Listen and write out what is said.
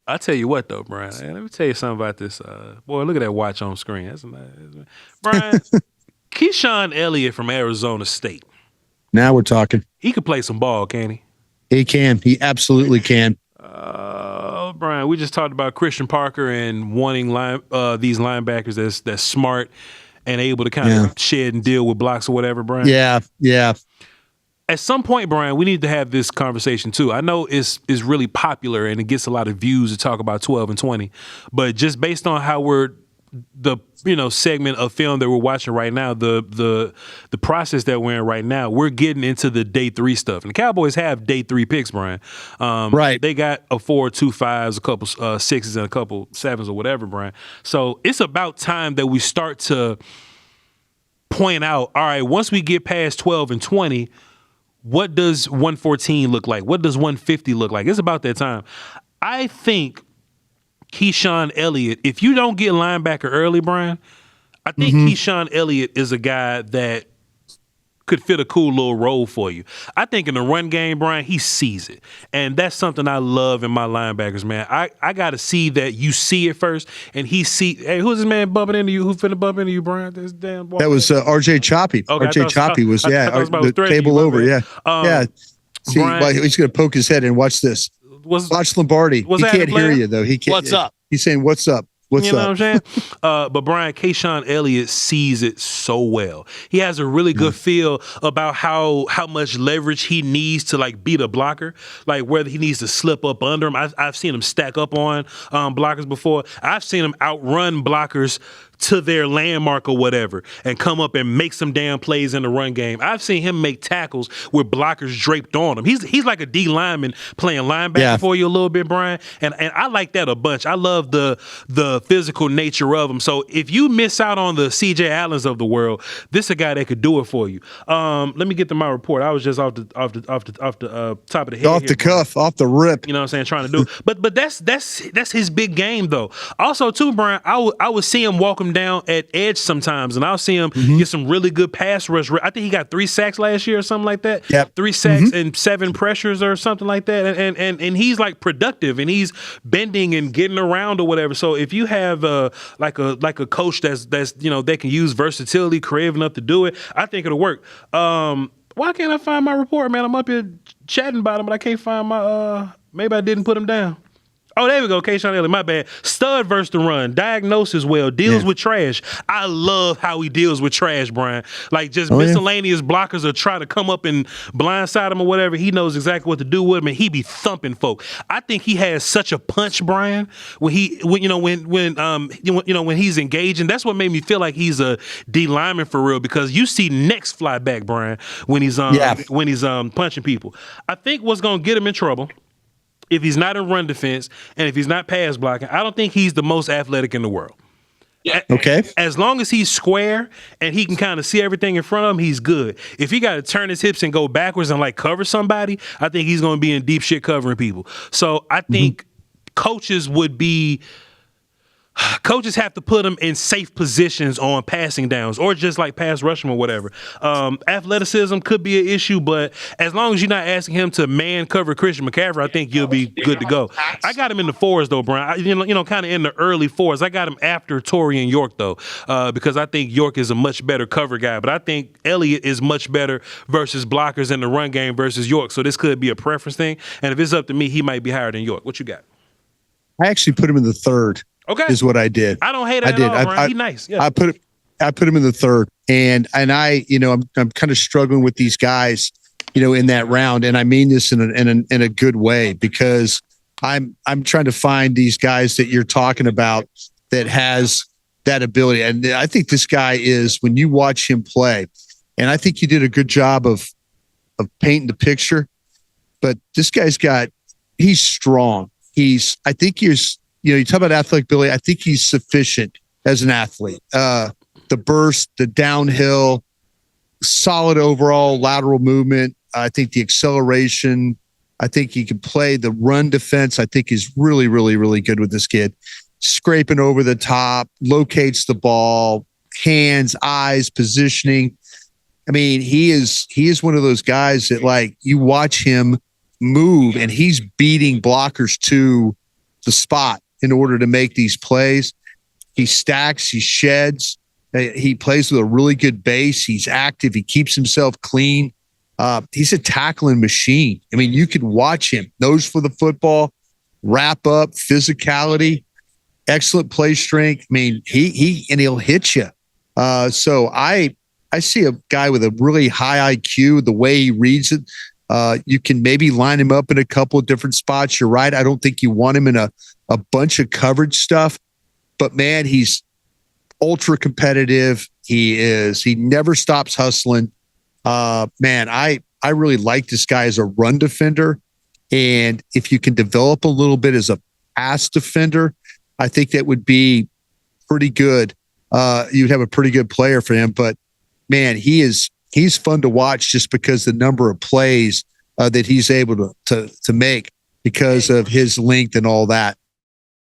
I tell you what though, Brian. Let me tell you something about this. Boy, look at that watch on screen. Brian. Keyshaun Elliott from Arizona State. Now we're talking. He could play some ball, can't he? He can. He absolutely can. Brian, we just talked about Christian Parker and wanting these linebackers that's smart and able to kind of shed and deal with blocks or whatever, Brian. Yeah. At some point, Brian, we need to have this conversation too. I know it's really popular and it gets a lot of views to talk about 12 and 20, but just based on how the segment of film that we're watching right now, the process that we're in right now, we're getting into the day 3 stuff. And the Cowboys have day 3 picks, Brian. Right. They got a 4, 2 5s, a couple 6s, and a couple 7s or whatever, Brian. So it's about time that we start to point out, all right, once we get past 12 and 20, what does 114 look like? What does 150 look like? It's about that time. I think Keyshaun Elliott, if you don't get linebacker early, Brian, I think Keyshaun Elliott is a guy that could fit a cool little role for you. I think in the run game, Brian, he sees it. And that's something I love in my linebackers, man. I got to see that you see it first, and he see, hey, who's this man bumping into you? Who finna bump into you, Brian? This damn that was RJ Choppy. Okay, RJ Choppy was, the table you, over, yeah. See, Brian, he's going to poke his head and watch this. Watch Lombardi. He can't hear you, though. He can't. What's up? He's saying, what's up? What's you know up? what I'm saying? But Brian, Keyshaun Elliott sees it so well. He has a really good feel about how much leverage he needs to like beat a blocker, like whether he needs to slip up under him. I've seen him stack up on blockers before. I've seen him outrun blockers to their landmark or whatever and come up and make some damn plays in the run game. I've seen him make tackles with blockers draped on him. He's like a D lineman playing linebacker for you a little bit, Brian. And I like that a bunch. I love the physical nature of him. So if you miss out on the CJ Allens of the world, this is a guy that could do it for you. Let me get to my report. I was just off the top of the head. Off the cuff, off the rip. You know what I'm saying? Trying to do. But that's his big game though. Also too, Brian, I would see him walk him down at edge sometimes, and I'll see him get some really good pass rush. I think he got 3 sacks last year or something like that. Yep. 3 sacks and 7 pressures or something like that. And he's like productive and he's bending and getting around or whatever. So if you have like a coach that's they can use versatility, creative enough to do it, I think it'll work. Why can't I find my report, man? I'm up here chatting about him, but I can't find my maybe I didn't put him down. Oh, there we go. Keyshaun Elliott, my bad. Stud versus the run. Diagnosis well. Deals with trash. I love how he deals with trash, Brian. Like just miscellaneous blockers are trying to come up and blindside him or whatever. He knows exactly what to do with him, and he be thumping folk. I think he has such a punch, Brian, when he's engaging. That's what made me feel like he's a D lineman for real, because you see necks fly back, Brian, when he's punching people. I think what's gonna get him in trouble, if he's not in run defense and if he's not pass blocking, I don't think he's the most athletic in the world. Yeah. Okay. As long as he's square and he can kind of see everything in front of him, he's good. If he got to turn his hips and go backwards and like cover somebody, I think he's going to be in deep shit covering people. So I think coaches have to put him in safe positions on passing downs or just like pass rush him or whatever. Athleticism could be an issue, but as long as you're not asking him to man cover Christian McCaffrey, I think you'll be good to go. I got him in the 4s though, Brian. Kind of in the early 4s. I got him after Torrey and York though, because I think York is a much better cover guy, but I think Elliott is much better versus blockers in the run game versus York. So this could be a preference thing. And if it's up to me, he might be higher than York. What you got? I actually put him in the 3rd. Okay, is what I did. I don't hate it at all, Brian. He's nice. Yeah. I put him in the 3rd, and I I'm kind of struggling with these guys, in that round, and I mean this in a good way, because I'm trying to find these guys that you're talking about that has that ability, and I think this guy is, when you watch him play, and I think you did a good job of painting the picture, but this guy's he's strong. I think you talk about athletic ability. I think he's sufficient as an athlete. The burst, the downhill, solid overall lateral movement. I think the acceleration. I think he can play the run defense. I think he's really, really, really good with this kid. Scraping over the top, locates the ball, hands, eyes, positioning. I mean, he is one of those guys that, like, you watch him move and he's beating blockers to the spot in order to make these plays. He stacks, he sheds, he plays with a really good base. He's active. He keeps himself clean. He's a tackling machine. I mean, you could watch him, nose for the football, wrap up, physicality, excellent play strength. I mean, he'll hit you. So I see a guy with a really high IQ, the way he reads it. You can maybe line him up in a couple of different spots. You're right. I don't think you want him in a bunch of coverage stuff, but man, he's ultra competitive. He never stops hustling. Man, I really like this guy as a run defender. And if you can develop a little bit as a pass defender, I think that would be pretty good. You'd have a pretty good player for him, but man, he's fun to watch just because the number of plays that he's able to make because of his length and all that.